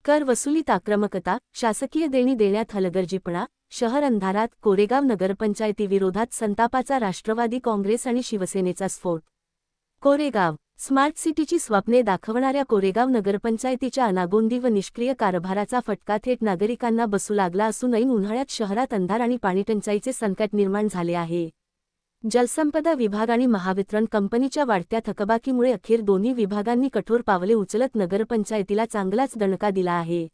कर वसुलीत आक्रमकता, शासकीय देणी देण्यात हलगर्जीपणा, शहर अंधारात, कोरेगाव नगरपंचायतीविरोधात संतापाचा राष्ट्रवादी काँग्रेस आणि शिवसेनेचा स्फोट. कोरेगाव स्मार्ट सिटीची स्वप्ने दाखवणाऱ्या कोरेगाव नगरपंचायतीच्या अनागोंदी व निष्क्रिय कारभाराचा फटका थेट नागरिकांना बसू लागला असून ऐन उन्हाळ्यात शहरात अंधार आणि पाणीटंचाईचे संकट निर्माण झाले आहे. जलसंपदा विभाग आणि महावितरण कंपनीच्या वाढत्या थकबाकीमुळे अखेर दोन्ही विभागांनी कठोर पावले उचलत नगरपंचायतीला चांगलाच दणका दिला आहे.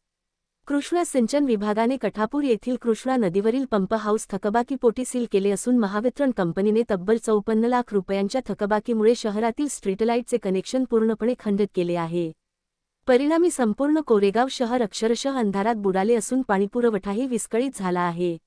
कृष्णा सिंचन विभागाने कठापूर येथील कृष्णा नदीवरील पंप हाऊस थकबाकीपोटी सील केले असून महावितरण कंपनीने तब्बल 54 लाख रुपयांच्या थकबाकीमुळे शहरातील स्ट्रीटलाईटचे कनेक्शन पूर्णपणे खंडित केले आहे. परिणामी संपूर्ण कोरेगाव शहर अक्षरशः अंधारात बुडाले असून पाणीपुरवठाही विस्कळीत झाला आहे.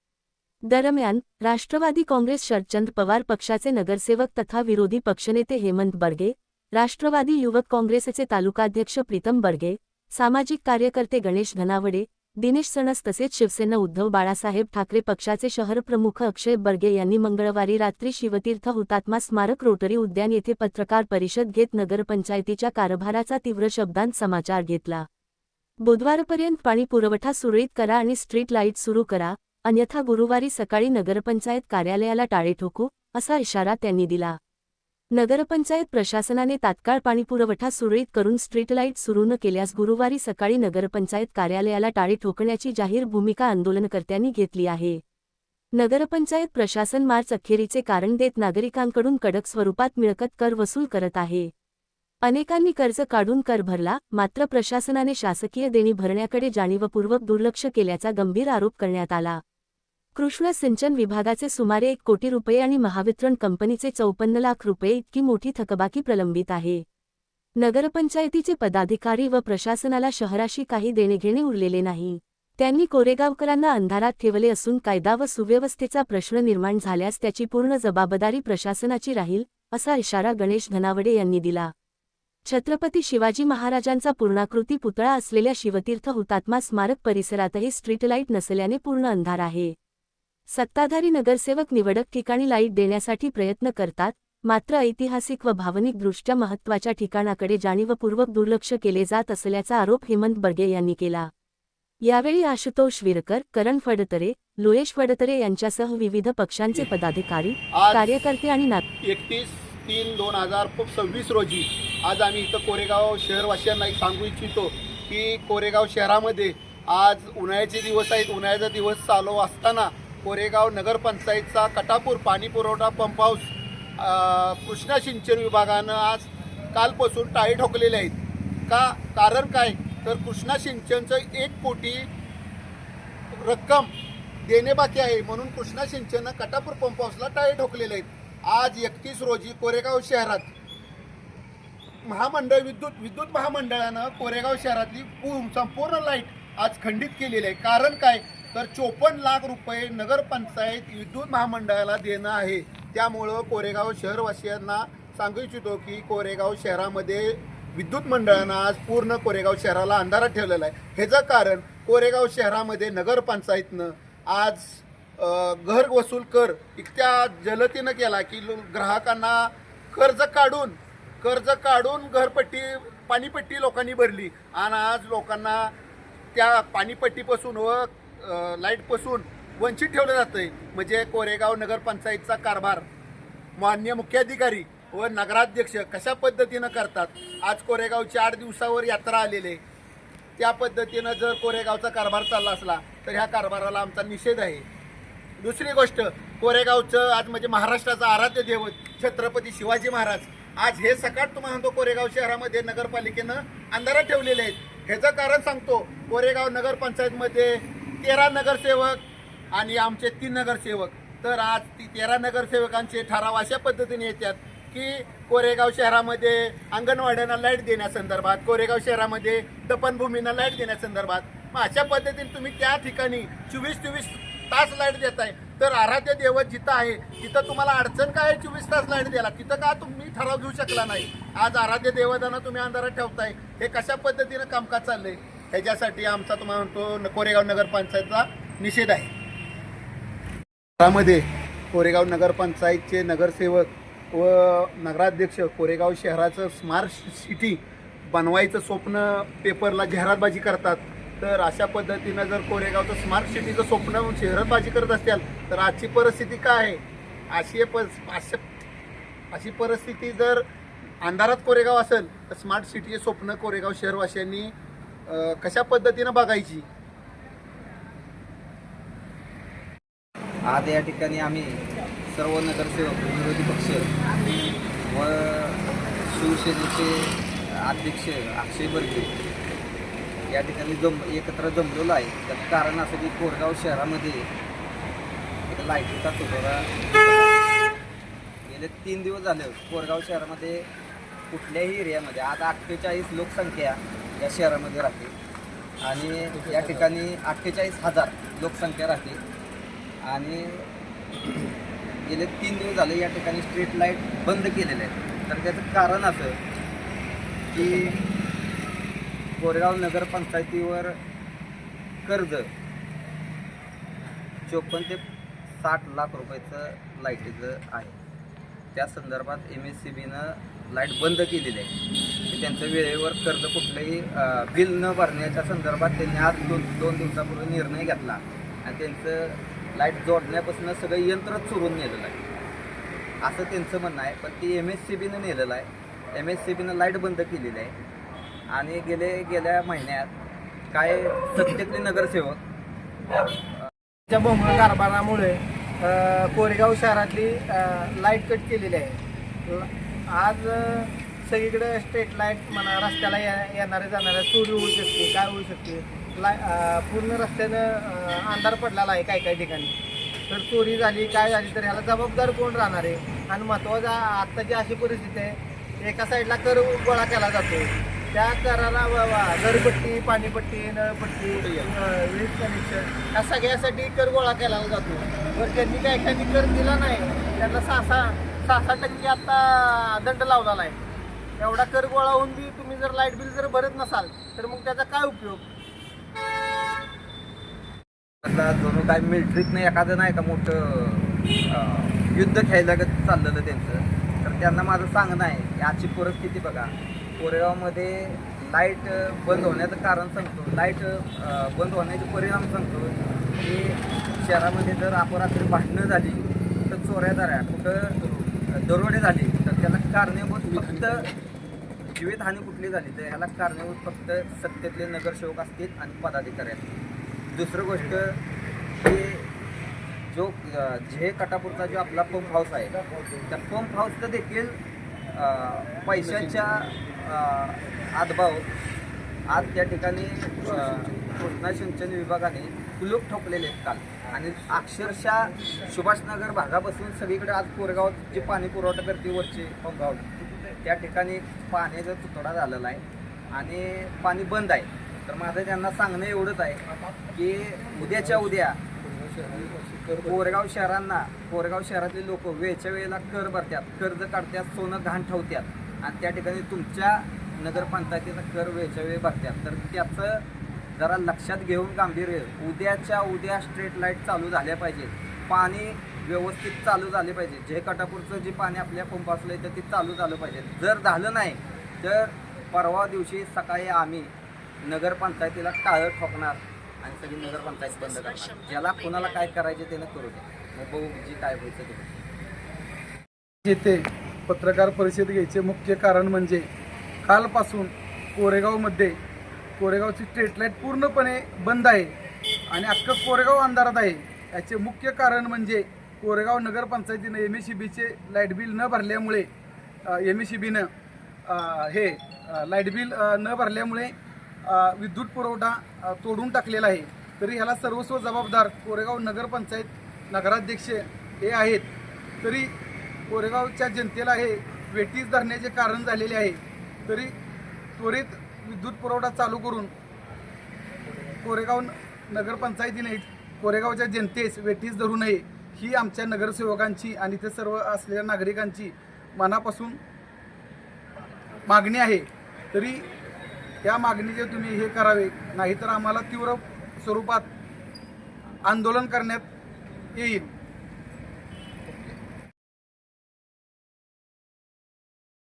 दरम्यान राष्ट्रवादी काँग्रेस शरदचंद्र पवार पक्षाचे नगरसेवक तथा विरोधी पक्षनेते हेमंत बर्गे, राष्ट्रवादी युवक काँग्रेसचे तालुकाध्यक्ष प्रीतम बर्गे, सामाजिक कार्यकर्ते गणेश धनावडे, दिनेश सणस तसेच शिवसेना उद्धव बाळासाहेब ठाकरे पक्षाचे शहरप्रमुख अक्षय बर्गे यांनी मंगळवारी रात्री शिवतीर्थ हुतात्मा स्मारक रोटरी उद्यान येथे पत्रकार परिषद घेत नगरपंचायतीच्या कारभाराचा तीव्र शब्दांत समाचार घेतला. बुधवारपर्यंत पाणी पुरवठा सुरळीत करा आणि स्ट्रीट लाईट सुरू करा, अन्यथा गुरुवारी सकाळी नगरपंचायत कार्यालयाला टाळे ठोकू, असा इशारा त्यांनी दिला. नगरपंचायत प्रशासनाने तात्काळ पाणीपुरवठा सुरळीत करून स्ट्रीट लाईट सुरू न केल्यास गुरुवारी सकाळी नगरपंचायत कार्यालयाला टाळे ठोकण्याची जाहीर भूमिका आंदोलनकर्त्यांनी घेतली आहे. नगरपंचायत प्रशासन मार्च अखेरीचे कारण देत नागरिकांकडून कडक स्वरूपात मिळकत कर वसूल करत आहे. अनेकांनी कर्ज काढून कर भरला, मात्र प्रशासनाने शासकीय देणी भरण्याकडे जाणीवपूर्वक दुर्लक्ष केल्याचा गंभीर आरोप करण्यात आला. कृष्णा सिंचन विभागाचे सुमारे 1 कोटी रुपये आणि महावितरण कंपनीचे 54 लाख रुपये इतकी मोठी थकबाकी प्रलंबित आहे. नगरपंचायतीचे पदाधिकारी व प्रशासनाला शहराशी काही देणेघेणे उरलेले नाही. त्यांनी कोरेगावकरांना अंधारात ठेवले असून कायदा व सुव्यवस्थेचा प्रश्न निर्माण झाल्यास त्याची पूर्ण जबाबदारी प्रशासनाची राहील, असा इशारा गणेश धनावडे यांनी दिला. छत्रपती शिवाजी महाराजांचा पूर्णाकृती पुतळा असलेल्या शिवतीर्थ हुतात्मा स्मारक परिसरातही स्ट्रीट लाईट नसल्याने पूर्ण अंधार आहे. सत्ताधारी नगरसेवक निवडक ठिकाणी लाईट देण्यासाठी प्रयत्न करतात, मात्र ऐतिहासिक व भावनिकदृष्ट्या महत्त्वाच्या ठिकाणाकडे जाणीवपूर्वक दुर्लक्ष केले जात असल्याचा आरोप हेमंत बर्गे यांनी केला. यावेळी आशुतोष विरकर, करण फडतरे, लोयेश फडतरे यांच्यासह विविध पक्षांचे पदाधिकारी, कार्यकर्ते आणि 31/3/2026 रोजी आज आम्ही इथं कोरेगाव शहरवासियांना सांगू इच्छितो की कोरेगाव शहरामध्ये आज उन्हाळ्याचे दिवस आहेत. उन्हाळ्याचा दिवस चालू असताना कोरेगाव नगरपंचायतचा कटापूर पाणी पुरवठा पंप हाऊस कृष्णा सिंचन विभागानं आज कालपासून टाळे ठोकलेले आहेत. कारण काय तर कृष्णा सिंचनचं 1 कोटी रक्कम देणे बाकी आहे, म्हणून कृष्णा सिंचननं कटापूर पंप हाऊसला टाळे ठोकलेले आहेत. आज 31 रोजी कोरेगाव शहरात विद्युत महामंडळानं कोरेगाव शहरातली संपूर्ण लाईट आज खंडित केलेली आहे. कारण काय तर 54 लाख रुपये नगरपंचायत विद्युत महामंडळाला देणं आहे. त्यामुळं कोरेगाव शहरवासियांना सांगू इच्छितो की कोरेगाव शहरामध्ये विद्युत मंडळानं आज पूर्ण कोरेगाव शहराला अंधारात ठेवलेलं आहे. ह्याचं कारण कोरेगाव शहरामध्ये नगरपंचायतनं आज घर वसूल कर इतक्या जलतीनं केला की ग्राहकांना कर्ज काढून घरपट्टी पाणीपट्टी लोकांनी भरली आणि आज लोकांना त्या पाणीपट्टीपासून व लाईटपासून वंचित ठेवलं जातंय. म्हणजे कोरेगाव नगरपंचायतचा कारभार माननीय मुख्याधिकारी व नगराध्यक्ष कशा पद्धतीनं करतात. आज कोरेगावची 8 दिवसावर यात्रा आलेले, त्या पद्धतीनं जर कोरेगावचा कारभार चालला असला तर ह्या कारभाराला आमचा निषेध आहे. दुसरी गोष्ट, कोरेगावचं आज म्हणजे महाराष्ट्राचा आराध्य दैवत छत्रपती शिवाजी महाराज आज हे सकाळ तुम्हाला म्हणतो कोरेगाव शहरामध्ये नगरपालिकेनं अंधारात ठेवलेले आहेत. ह्याचं कारण सांगतो, कोरेगाव नगरपंचायतमध्ये 13 नगरसेवक आणि आमचे 3 नगरसेवक, तर आज 13 नगरसेवकांचे ठराव अशा पद्धतीने येतात की कोरेगाव शहरामध्ये अंगणवाड्यांना लाईट देण्यासंदर्भात, कोरेगाव शहरामध्ये दफनभूमींना लाईट देण्यासंदर्भात. मग अशा पद्धतीने तुम्ही त्या ठिकाणी 24-24 तास लाईट देताय, तर आराध्य दैवत जिथं आहे तिथं तुम्हाला अडचण काय आहे 24 तास लाईट द्यायला? तिथं का तुम्ही ठराव घेऊ शकला नाही? आज आराध्य दैवतांना तुम्ही अंधारात ठेवताय. हे कशा पद्धतीनं कामकाज चाललंय? ह्याच्यासाठी आमचा तुम्हाला म्हणतो कोरेगाव नगरपंचायतचा निषेध आहे. त्यामध्ये कोरेगाव नगरपंचायतचे नगरसेवक व नगराध्यक्ष कोरेगाव शहराचं स्मार्ट सिटी बनवायचं स्वप्न पेपरला जाहिरातबाजी करतात, तर अशा पद्धतीनं जर कोरेगावचं स्मार्ट सिटीचं स्वप्न शहरबाजी करत असतील तर आजची परिस्थिती काय आहे? अशी परिस्थिती जर अंधारात कोरेगाव असेल तर स्मार्ट सिटीचे स्वप्न कोरेगाव शहरवासियांनी कशा पद्धतीनं बघायची? आज या ठिकाणी आम्ही सर्व नगरसेवक, विरोधी पक्ष व शिवसेनेचे अध्यक्ष अक्षय बर्गे या ठिकाणी एकत्र जमलेलो आहे. त्याचं कारण असं की कोरेगाव शहरामध्ये एक लाईटीचा तुटवडा गेले 3 दिवस झाले. कोरेगाव शहरामध्ये कुठल्याही एरियामध्ये आज 48 लोकसंख्या या शहरामध्ये राहते आणि या ठिकाणी 48,000 लोकसंख्या राहते आणि गेले 3 दिवस झाले या ठिकाणी स्ट्रीट लाईट बंद केलेले आहेत. तर त्याचं कारण असं की कोरेगाव नगरपंचायतीवर कर्ज 54 ते 60 लाख रुपयाचं लाईटीचं आहे. त्या संदर्भात MSCBनं लाईट बंद केलेली आहे. त्यांचं वेळेवर कर्ज कुठलंही बिल न भरण्याच्या संदर्भात त्यांनी आज दोन दिवसापूर्वी निर्णय घेतला आणि त्यांचं लाईट जोडण्यापासून सगळं यंत्रच चोरून नेलेलं आहे असं त्यांचं म्हणणं आहे. पण ती MSCBनं नेलेलं आहे. MSCBनं लाईट बंद केलेली आहे आणि गेल्या महिन्यात काय सत्तेतले नगरसेवक च्या बोंबळ कारभारामुळे कोरेगाव शहरातली लाईट कट केलेली आहे. आज सगळीकडे स्ट्रीट लाईट म्हणा, रस्त्याला येणारे जाणारे चोरी होऊ शकते, काय होऊ शकते. पूर्ण रस्त्यानं अंधार पडलेला आहे काही ठिकाणी. तर चोरी झाली काय झाली तर ह्याला जबाबदार कोण राहणार आहे? आणि महत्त्वाचा आत्ताची अशी परिस्थिती आहे, एका साईडला कर गोळा केला जातो, त्या कराला घरपट्टी, पाणीपट्टी, नळपट्टी, वीज कनेक्शन या सगळ्यासाठी कर गोळा केला जातो. तर ज्यांनी काय एखादी कर दिला नाही त्यांना 6% आता दंड लावलेला आहे. एवढा कर गोळा होऊन बी तुम्ही जर लाईट बिल जर भरत नसाल तर मग त्याचा काय उपयोग? आता जणू काय मिलिटरीतनं एखादं नाही का मोठं युद्ध खेळायला चाललेलं त्यांचं. तर त्यांना माझं सांगणं आहे की आजची परिस्थिती बघा. कोरेगावमध्ये लाईट बंद होण्याचं कारण सांगतो, लाईट बंद होण्याचे परिणाम सांगतो की शहरामध्ये जर अपरात्री भांडणं झाली तर चोऱ्या कुठं दरोडे झाली तर त्याला कारणीभूत फक्त जीवितहानी कुठली झाली तर ह्याला कारणीभूत फक्त सत्तेतले नगरसेवक असतील आणि पदाधिकारी असतील. दुसरं गोष्ट की जो जे कटापूरचा जो आपला पंप हाऊस आहे त्या पंप हाऊसचं देखील पैशाच्या आदभाव आज त्या ठिकाणी कृष्णा सिंचन विभागाने कुलूप ठोकलेले आहेत काल. आणि अक्षरशः सुभाषनगर भागापासून सगळीकडे आज कोरेगावात जे पाणी पुरवठा करते वरचे पंप हाऊस त्या ठिकाणी पाण्याचा तुटवडा झालेला आहे आणि पाणी बंद आहे. तर माझं त्यांना सांगणं एवढंच आहे की उद्याच्या उद्या कोरेगाव शहरातले लोक वेळच्या वेळेला कर भरतात, कर्ज काढतात, सोनं घाण ठेवतात आणि त्या ठिकाणी तुमच्या नगरपंचायतीचा कर वेळच्या वेळी भरतात. तर त्याचं जरा लक्षात घेऊन गांभीर्य उद्याच्या उद्या स्ट्रीट लाईट चालू झाल्या पाहिजे, पाणी व्यवस्थित चालू झाले पाहिजे. जे कटापूरचं जे पाणी आपल्या पंप असलं तर ते चालू झालं पाहिजे. जर झालं नाही तर परवा दिवशी सकाळी आम्ही नगरपंचायतीला टाळं ठोकणार आणि सगळी नगरपंचायत बंद करणार. ज्याला कोणाला काय करायचे त्यानं करू द्या, मग बघू जी काय व्हायचं ते. येथे पत्रकार परिषद घ्यायचे मुख्य कारण म्हणजे कालपासून कोरेगावची स्ट्रीट लाईट पूर्णपणे बंद आहे आणि अख्खं कोरेगाव अंधारात आहे. याचे मुख्य कारण म्हणजे कोरेगाव नगरपंचायतीनं MSCBचे लाईट बिल न भरल्यामुळे MSCBनं लाईट बिल न भरल्यामुळे विद्युत पुरवठा तोडून टाकलेला आहे. तरी ह्याला सर्वस्व जबाबदार कोरेगाव नगरपंचायत नगराध्यक्ष हे आहेत. तरी कोरेगावच्या जनतेला हे वेठीस धरण्याचे कारण झालेले आहे. तरी त्वरित विद्युत पुरवठा चालू करून कोरेगाव नगरपंचायतीने कोरेगावच्या जनतेस वेठीस धरू नये ही आमच्या नगरसेवकांची आणि ते सर्व असलेल्या नागरिकांची मनापासून मागणी आहे. तरी या मागणीचे तुम्ही हे करावे, नाहीतर आम्हाला तीव्र स्वरूपात आंदोलन करण्यात येईल.